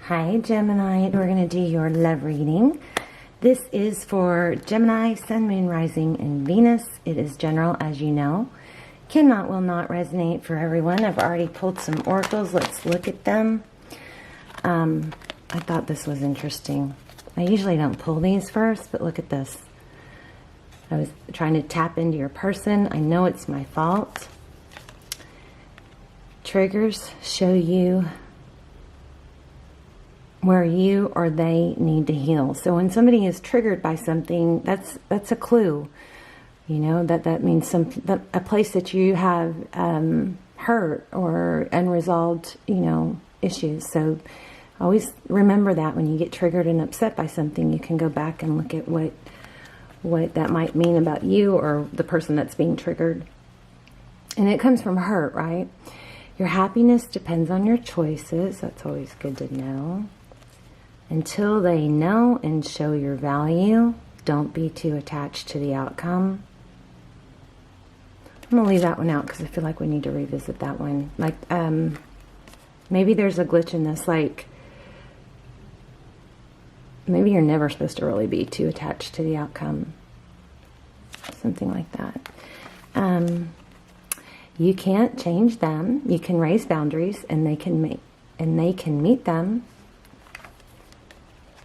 Hi Gemini, we're going to do your love reading. This is for Gemini, Sun, Moon, Rising, and Venus. It is general, as you know. Cannot, will not resonate for everyone. I've already pulled some oracles. Let's look at them. I thought this was interesting. I usually don't pull these first, but look at this. I was trying to tap into your person. I know it's my fault. Triggers show you where you or they need to heal. So when somebody is triggered by something, that's a clue. You know, that means a place that you have hurt or unresolved, issues. So always remember that when you get triggered and upset by something, you can go back and look at what that might mean about you or the person that's being triggered. And it comes from hurt, right? Your happiness depends on your choices. That's always good to know. Until they know and show your value, don't be too attached to the outcome. I'm going to leave that one out because I feel like we need to revisit that one. Like, maybe there's a glitch in this, like, maybe you're never supposed to really be too attached to the outcome. Something like that. You can't change them. You can raise boundaries and they can meet them.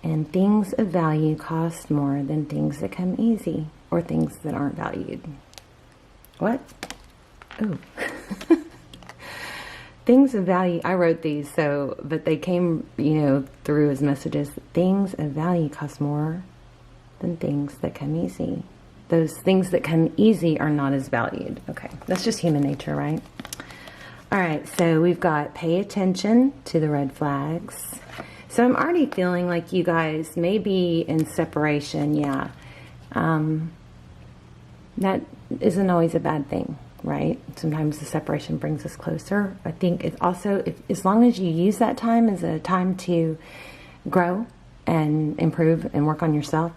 And things of value cost more than things that come easy or things that aren't valued. What? Oh. Things of value. I wrote these, but they came, through as messages. Things of value cost more than things that come easy. Those things that come easy are not as valued. Okay, that's just human nature, right? All right, so we've got pay attention to the red flags. So I'm already feeling like you guys may be in separation, yeah. That isn't always a bad thing, right? Sometimes the separation brings us closer. I think it's also, as long as you use that time as a time to grow and improve and work on yourself,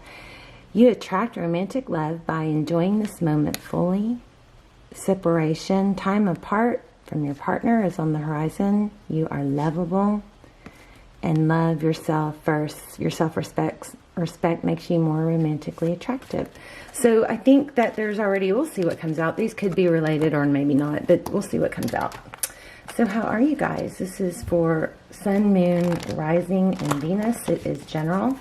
you attract romantic love by enjoying this moment fully. Separation, time apart from your partner is on the horizon. You are lovable. And love yourself first. Your self-respect makes you more romantically attractive. So I think that we'll see what comes out. These could be related or maybe not, but we'll see what comes out. So how are you guys? This is for Sun, Moon, Rising, and Venus. It is general.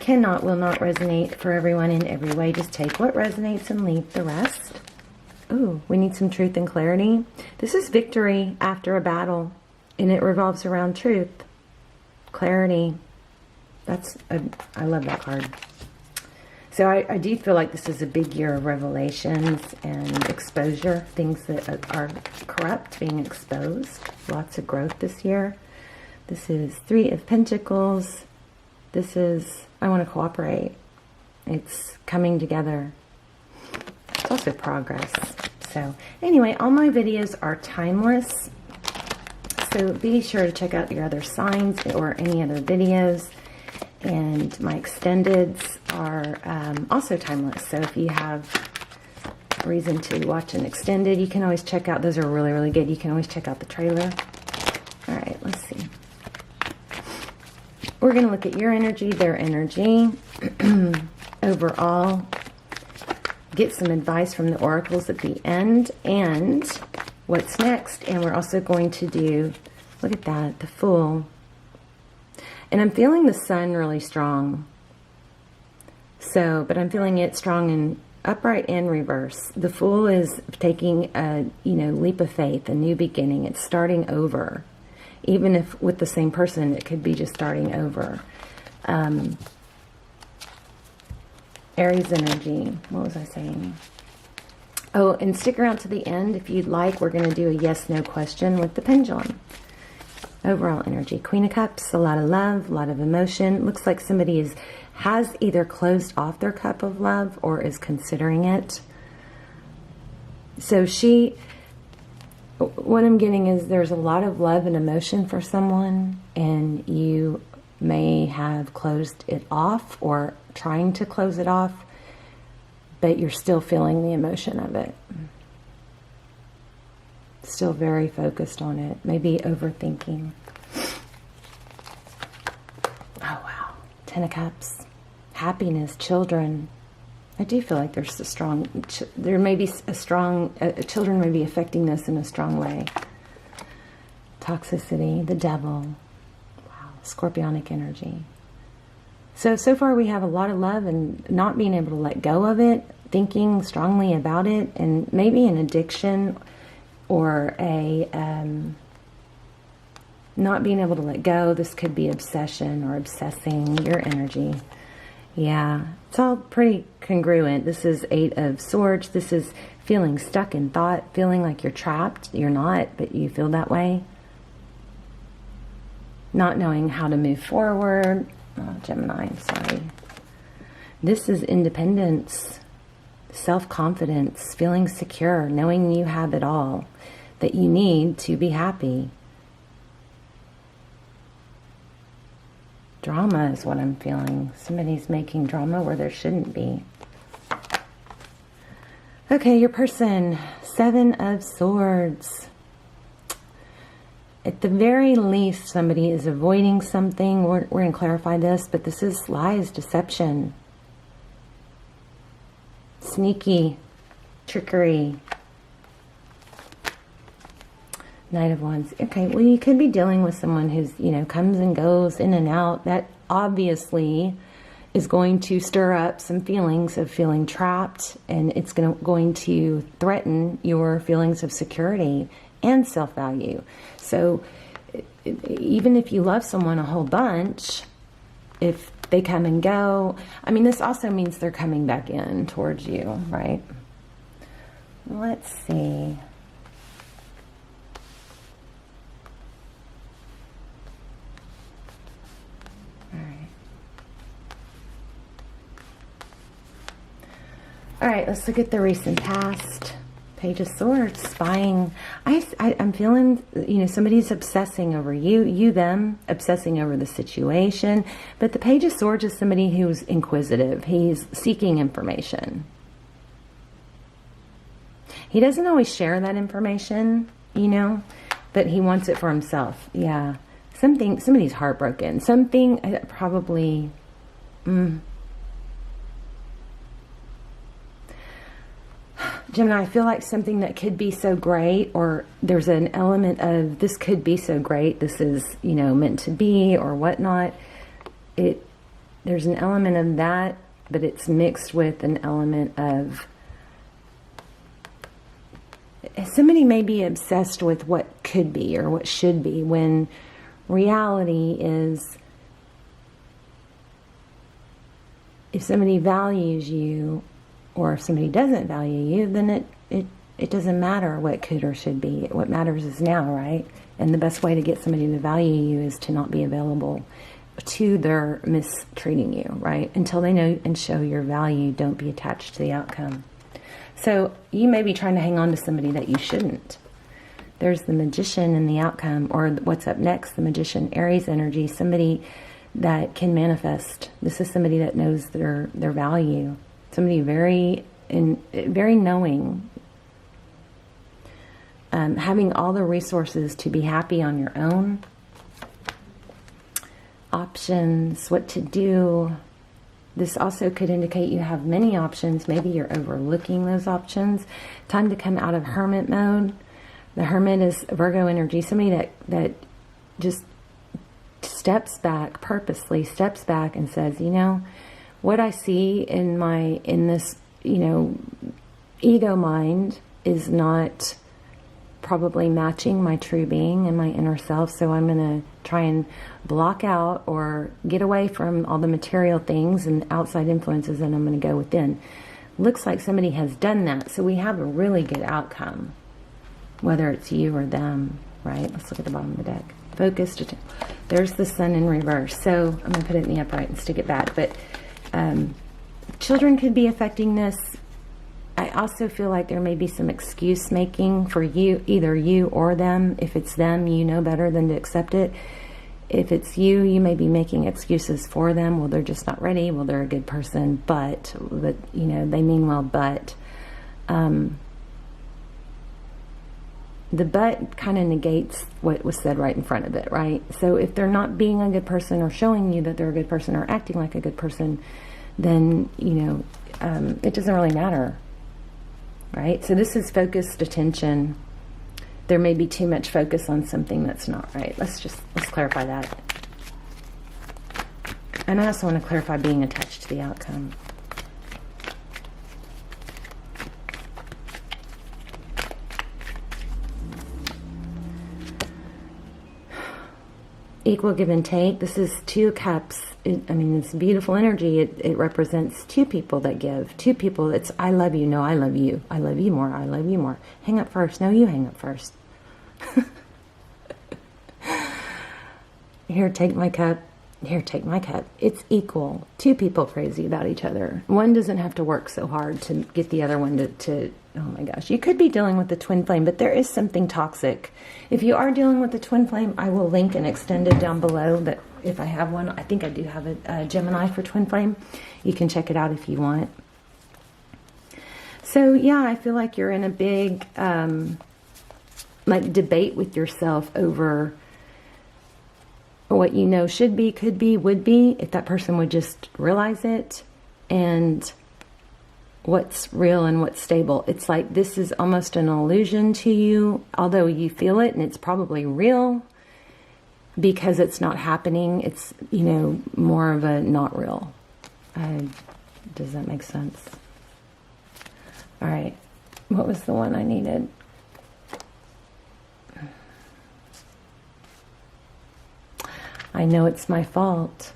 Cannot, will not resonate for everyone in every way. Just take what resonates and leave the rest. Ooh, we need some truth and clarity. This is victory after a battle, and it revolves around truth. Clarity. I love that card. So I do feel like this is a big year of revelations and exposure. Things that are corrupt being exposed. Lots of growth this year. This is Three of Pentacles. This is, I want to cooperate. It's coming together. It's also progress. So anyway, all my videos are timeless. So be sure to check out your other signs or any other videos. And my extendeds are also timeless. So if you have a reason to watch an extended, you can always check out. Those are really, really good. You can always check out the trailer. All right, let's see. We're going to look at your energy, their energy. Overall, get some advice from the oracles at the end. And what's next, and we're also going to do, look at that, the Fool. And I'm feeling the Sun really strong. So, but I'm feeling it strong in upright and reverse. The Fool is taking a, leap of faith, a new beginning. It's starting over. Even if with the same person, it could be just starting over. Aries energy, what was I saying? Oh, and stick around to the end if you'd like. We're going to do a yes-no question with the pendulum. Overall energy. Queen of Cups, a lot of love, a lot of emotion. Looks like somebody has either closed off their cup of love or is considering it. So what I'm getting is there's a lot of love and emotion for someone, and you may have closed it off or trying to close it off, but you're still feeling the emotion of it. Still very focused on it. Maybe overthinking. Ten of Cups, happiness, children. I do feel like there's a strong, there may be a strong, children may be affecting this in a strong way. Toxicity, the devil, wow, scorpionic energy. So far we have a lot of love and not being able to let go of it, thinking strongly about it, and maybe an addiction or a not being able to let go. This could be obsession or obsessing your energy. Yeah, it's all pretty congruent. This is Eight of Swords. This is feeling stuck in thought, feeling like you're trapped. You're not, but you feel that way. Not knowing how to move forward. Oh, Gemini, sorry. This is independence, self-confidence, feeling secure, knowing you have it all that you need to be happy. Drama is what I'm feeling. Somebody's making drama where there shouldn't be. Okay, your person, Seven of Swords. At the very least, somebody is avoiding something. We're going to clarify this, but this is lies, deception, sneaky, trickery. Knight of Wands. Okay, well, you could be dealing with someone who's, comes and goes in and out. That obviously is going to stir up some feelings of feeling trapped, and it's going to threaten your feelings of security and self-value. So even if you love someone a whole bunch, if they come and go, I mean, this also means they're coming back in towards you, right? Let's see. All right, let's look at the recent past. Page of Swords, spying. I'm feeling, somebody's obsessing over you, them, obsessing over the situation. But the Page of Swords is somebody who's inquisitive. He's seeking information. He doesn't always share that information, but he wants it for himself. Yeah. Somebody's heartbroken. Something probably... Gemini, I feel like something that could be so great, or there's an element of this could be so great, this is, meant to be or whatnot. There's an element of that, but it's mixed with an element of somebody may be obsessed with what could be or what should be, when reality is, if somebody values you, or if somebody doesn't value you, then it doesn't matter what could or should be. What matters is now, right? And the best way to get somebody to value you is to not be available to their mistreating you, right? Until they know and show your value, don't be attached to the outcome. So you may be trying to hang on to somebody that you shouldn't. There's the Magician in the outcome, or what's up next, the Magician, Aries energy, somebody that can manifest. This is somebody that knows their value. Somebody very knowing, having all the resources to be happy on your own, options, what to do. This also could indicate you have many options. Maybe you're overlooking those options. Time to come out of hermit mode. The hermit is Virgo energy, somebody that just steps back, purposely steps back and says, what I see in this, ego mind is not probably matching my true being and my inner self. So I'm going to try and block out or get away from all the material things and outside influences, and I'm going to go within. Looks like somebody has done that. So we have a really good outcome, whether it's you or them, right? Let's look at the bottom of the deck. Focused. There's the Sun in reverse. So I'm going to put it in the upright and stick it back. But children could be affecting this. I also feel like there may be some excuse making for you, either you or them. If it's them, you know better than to accept it. If it's you, you may be making excuses for them. Well, they're just not ready. Well, they're a good person, but they mean well, but the but kind of negates what was said right in front of it, right? So if they're not being a good person or showing you that they're a good person or acting like a good person, then, it doesn't really matter, right? So this is focused attention. There may be too much focus on something that's not right. Let's clarify that. And I also want to clarify being attached to the outcome. Equal give and take. This is 2 cups. It's beautiful energy. It represents 2 people that give. 2 people. It's I love you. No, I love you. I love you more. I love you more. Hang up first. No, you hang up first. Here, take my cup. Here, take my cup. It's equal. 2 people crazy about each other. One doesn't have to work so hard to get the other one to oh my gosh. You could be dealing with the twin flame, but there is something toxic. If you are dealing with the twin flame, I will link an extended down below that if I have one. I think I do have a Gemini for twin flame. You can check it out if you want. So yeah, I feel like you're in a big debate with yourself over what you know should be, could be, would be, if that person would just realize it, and what's real and what's stable. It's like this is almost an illusion to you, although you feel it and it's probably real because it's not happening. It's, more of a not real. Does that make sense? All right. What was the one I needed? I know it's my fault.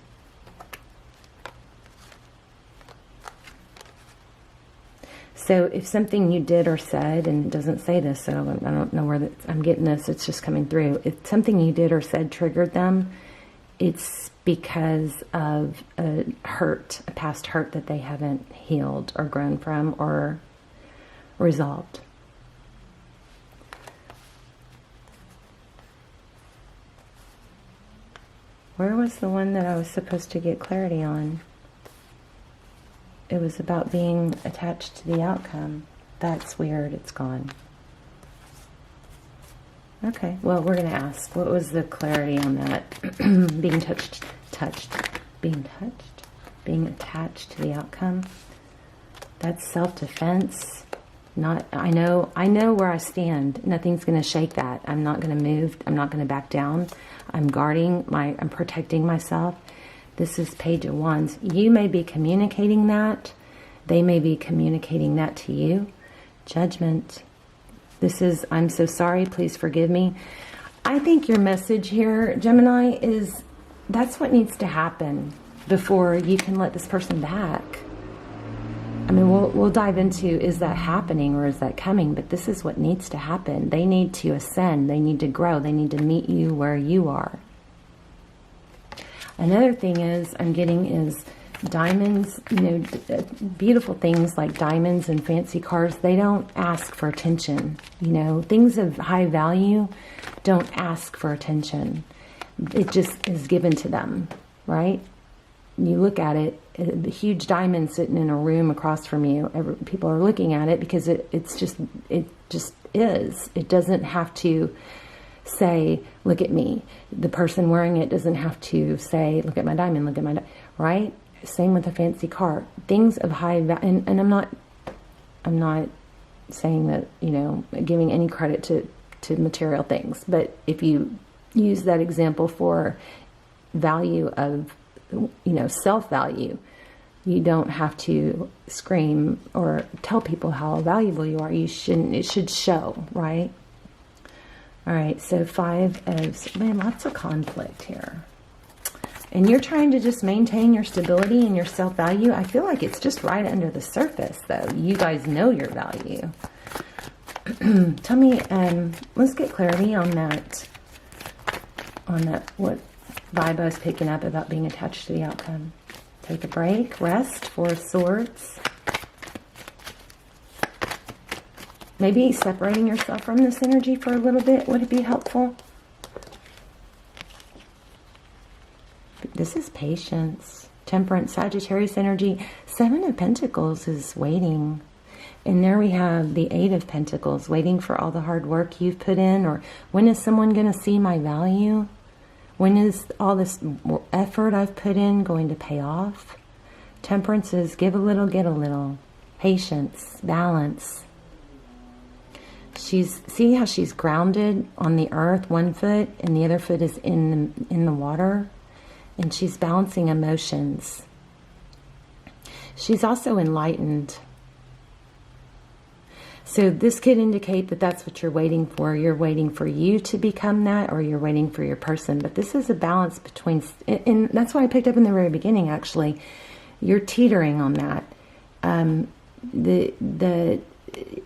So if something you did or said, and it doesn't say this, so I don't know where I'm getting this, it's just coming through. If something you did or said triggered them, it's because of a past hurt that they haven't healed or grown from or resolved. Where was the one that I was supposed to get clarity on? It was about being attached to the outcome. That's weird. It's gone. Okay. Well, we're going to ask. What was the clarity on that? Being being attached to the outcome. That's self-defense. I know where I stand. Nothing's going to shake that. I'm not going to move. I'm not going to back down. I'm I'm protecting myself. This is Page of Wands. You may be communicating that. They may be communicating that to you. Judgment. This is, I'm so sorry, please forgive me. I think your message here, Gemini, is that's what needs to happen before you can let this person back. I mean, we'll dive into, is that happening or is that coming? But this is what needs to happen. They need to ascend. They need to grow. They need to meet you where you are. Another thing I'm getting is diamonds, beautiful things like diamonds and fancy cars. They don't ask for attention. Things of high value don't ask for attention. It just is given to them, right? You look at it, a huge diamond sitting in a room across from you. People are looking at it because it just is. It doesn't have to say, look at me. The person wearing it doesn't have to say, look at my diamond, look at my right? Same with a fancy car. Things of high value, and I'm not saying that, giving any credit to material things, but if you use that example for value of, self-value, you don't have to scream or tell people how valuable you are. You shouldn't. It should show, right? All right, so 5 of, man, lots of conflict here. And you're trying to just maintain your stability and your self-value. I feel like it's just right under the surface, though. You guys know your value. Tell me, let's get clarity on that, what vibe I was picking up about being attached to the outcome. Take a break, rest, 4 of Swords. Maybe separating yourself from this energy for a little bit, would it be helpful? This is patience. Temperance, Sagittarius energy. 7 of Pentacles is waiting. And there we have the Eight of Pentacles, waiting for all the hard work you've put in, or when is someone going to see my value? When is all this effort I've put in going to pay off? Temperance is give a little, get a little. Patience, balance. See how she's grounded on the earth, one foot, and the other foot is in the water, and she's balancing emotions. She's also enlightened. So this could indicate that that's what you're waiting for. You're waiting for you to become that, or you're waiting for your person. But this is a balance between, and that's why I picked up in the very beginning, actually. You're teetering on that.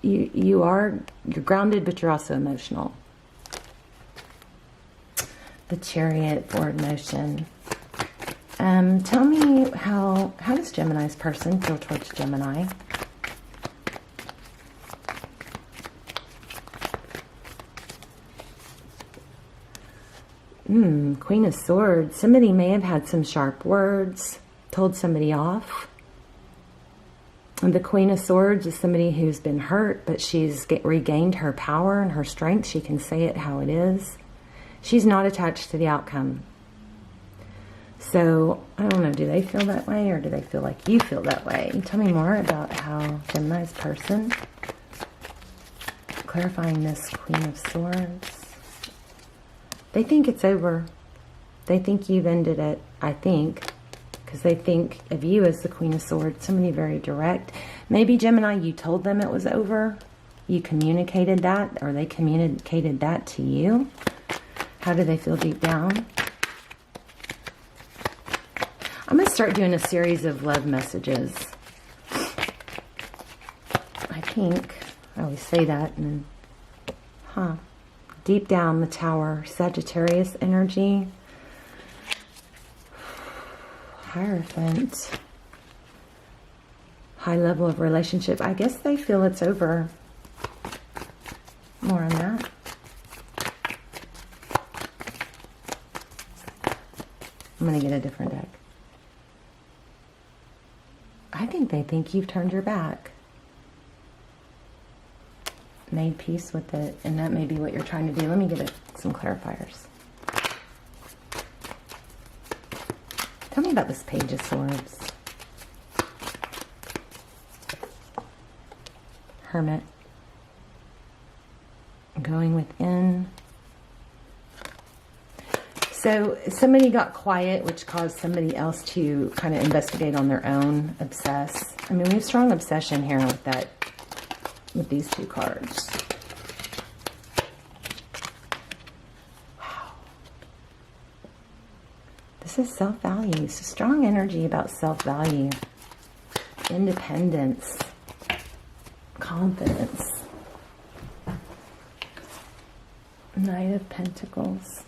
You're grounded, but you're also emotional. The Chariot, forward motion. Tell me how does Gemini's person feel towards Gemini? Queen of Swords. Somebody may have had some sharp words, told somebody off. And the Queen of Swords is somebody who's been hurt, but she's regained her power and her strength. She can say it how it is. She's not attached to the outcome. So, I don't know, do they feel that way, or do they feel like you feel that way? Tell me more about how Gemini's person, clarifying this Queen of Swords. They think it's over. They think you've ended it, I think. Because they think of you as the Queen of Swords, somebody very direct. Maybe, Gemini, you told them it was over. You communicated that, or they communicated that to you. How do they feel deep down? I'm going to start doing a series of love messages. I think, I always say that, and deep down the Tower, Sagittarius energy. Hierophant. High level of relationship. I guess they feel it's over. More on that. I'm going to get a different deck. I think they think you've turned your back. Made peace with it. And that may be what you're trying to do. Let me get some clarifiers. Tell me about this Page of Swords. Hermit. Going within. So somebody got quiet, which caused somebody else to kind of investigate on their own, obsess. I mean, we have strong obsession here with that, with these two cards. Wow. This is self-value. So strong energy about self-value. Independence. Confidence. Knight of Pentacles.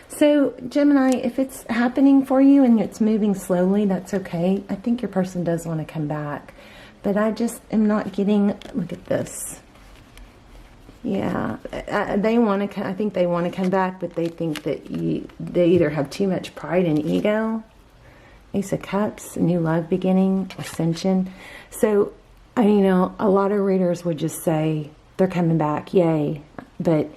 So, Gemini, if it's happening for you and it's moving slowly, that's okay. I think your person does want to come back. But I just am not getting... Look at this. Yeah. They want to... I think they want to come back, but they think that they either have too much pride and ego. Ace of Cups, new love beginning, ascension. So, a lot of readers would just say, they're coming back, yay. But...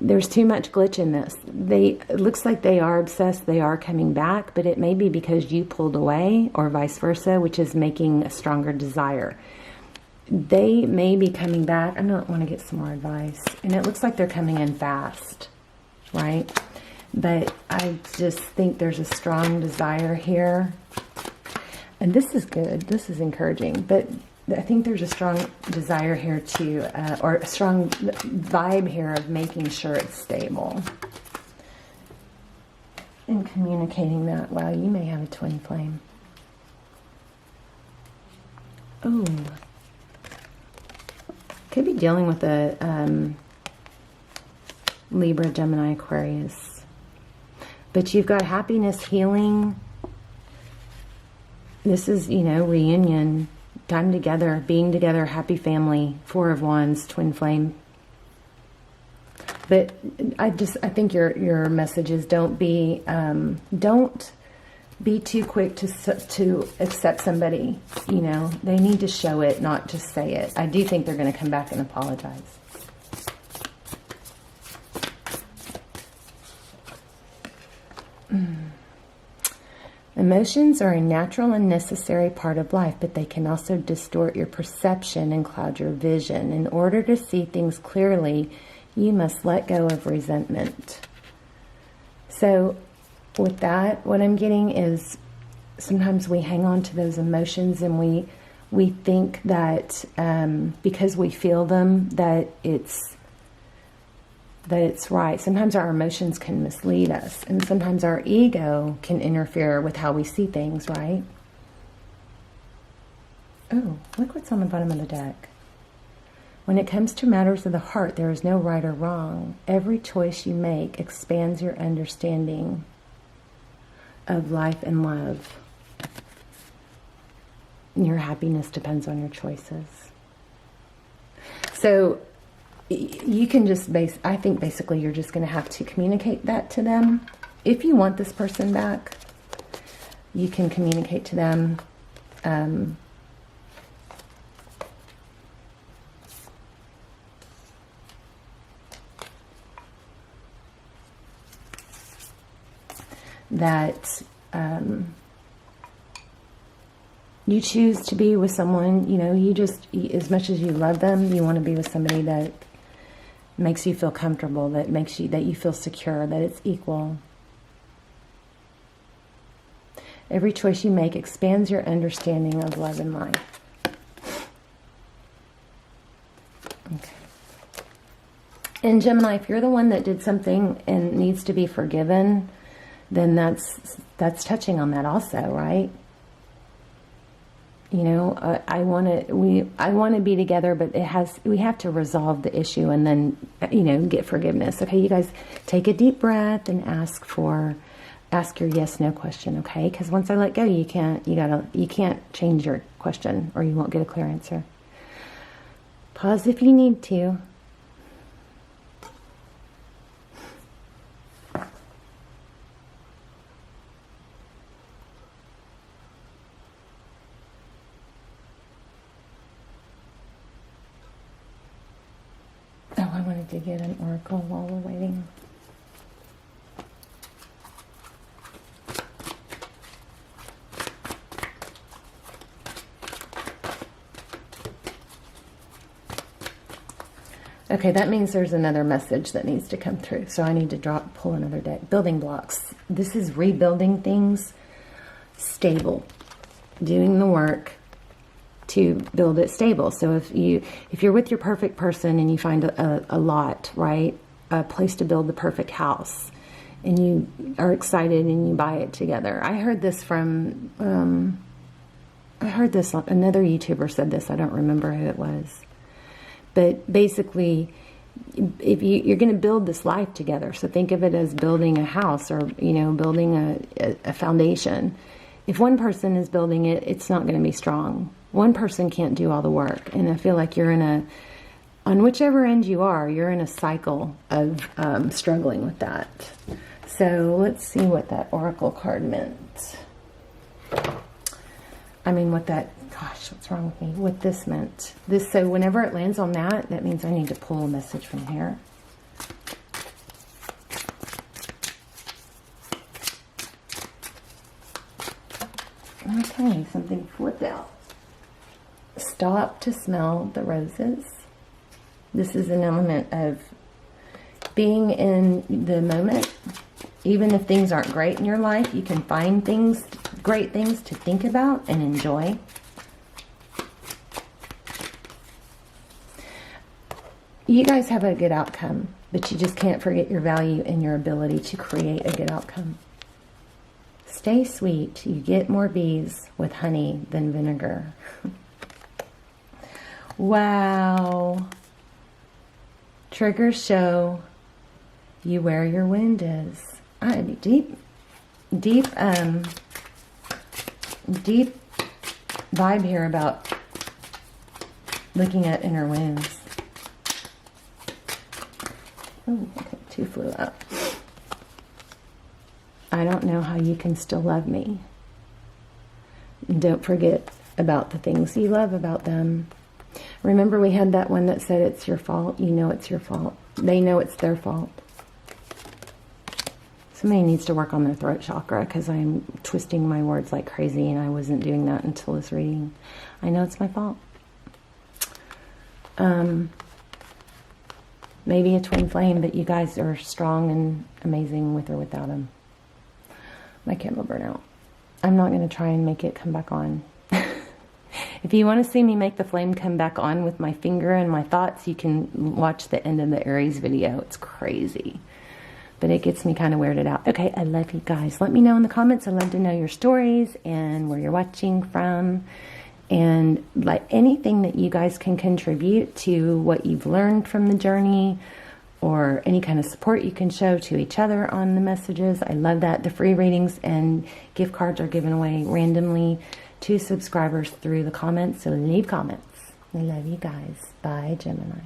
there's too much glitch in this. It looks like they are obsessed. They are coming back, but it may be because you pulled away or vice versa, which is making a stronger desire. They may be coming back. I don't want to get some more advice. And it looks like they're coming in fast, right? But I just think there's a strong desire here. And this is good. This is encouraging. But I think there's a strong desire here to, or a strong vibe here of making sure it's stable. And communicating that. Wow, you may have a twin flame. Oh. Could be dealing with a Libra, Gemini, Aquarius. But you've got happiness, healing. This is, reunion. Time together, being together, happy family, Four of Wands, twin flame. But I think your message is don't be too quick to accept somebody. You know, they need to show it, not just say it. I do think they're going to come back and apologize. Emotions are a natural and necessary part of life, but they can also distort your perception and cloud your vision. In order to see things clearly, you must let go of resentment. So with that, what I'm getting is sometimes we hang on to those emotions and we think that because we feel them that it's right. Sometimes our emotions can mislead us, and sometimes our ego can interfere with how we see things, right? Oh, look what's on the bottom of the deck. When it comes to matters of the heart, there is no right or wrong. Every choice you make expands your understanding of life and love. Your happiness depends on your choices. So you can just I think basically you're just going to have to communicate that to them. If you want this person back, you can communicate to them that you choose to be with someone, you know, you just, as much as you love them, you want to be with somebody that makes you feel comfortable, that you feel secure, that it's equal. Every choice you make expands your understanding of love and life. Okay. And Gemini, if you're the one that did something and needs to be forgiven, then that's touching on that also, right? You know, I want to be together, but we have to resolve the issue and then, you know, get forgiveness. Okay, you guys take a deep breath and ask your yes, no question, okay? Because once I let go, you can't change your question or you won't get a clear answer. Pause if you need to. I wanted to get an oracle while we're waiting. Okay, that means there's another message that needs to come through. So I need to pull another deck. Building blocks. This is rebuilding things, stable, doing the work to build it stable. So if you're with your perfect person and you find a lot, right, a place to build the perfect house, and you are excited and you buy it together. I heard this from another YouTuber said this. I don't remember who it was, but basically, if you're going to build this life together, so think of it as building a house or, you know, building a foundation. If one person is building it, it's not going to be strong. One person can't do all the work. And I feel like you're on whichever end you are, you're in a cycle of struggling with that. So let's see what that oracle card meant. I mean, gosh, what's wrong with me? What this meant. So whenever it lands on that means I need to pull a message from here. Okay, something flipped out. Stop to smell the roses. This is an element of being in the moment. Even if things aren't great in your life, you can find great things to think about and enjoy. You guys have a good outcome, but you just can't forget your value and your ability to create a good outcome. Stay sweet. You get more bees with honey than vinegar. Wow. Triggers show you where your wind is. Deep vibe here about looking at inner winds. Oh, okay, 2 flew out. I don't know how you can still love me. And don't forget about the things you love about them. Remember, we had that one that said it's your fault. You know it's your fault. They know it's their fault. Somebody needs to work on their throat chakra because I'm twisting my words like crazy, and I wasn't doing that until this reading. I know it's my fault. Maybe a twin flame, but you guys are strong and amazing with or without them. My candle burned out. I'm not going to try and make it come back on. If you want to see me make the flame come back on with my finger and my thoughts, you can watch the end of the Aries video. It's crazy. But it gets me kind of weirded out. Okay, I love you guys. Let me know in the comments. I'd love to know your stories and where you're watching from. And like anything that you guys can contribute to what you've learned from the journey, or any kind of support you can show to each other on the messages. I love that. The free readings and gift cards are given away randomly to subscribers through the comments. So leave comments. I love you guys. Bye, Gemini.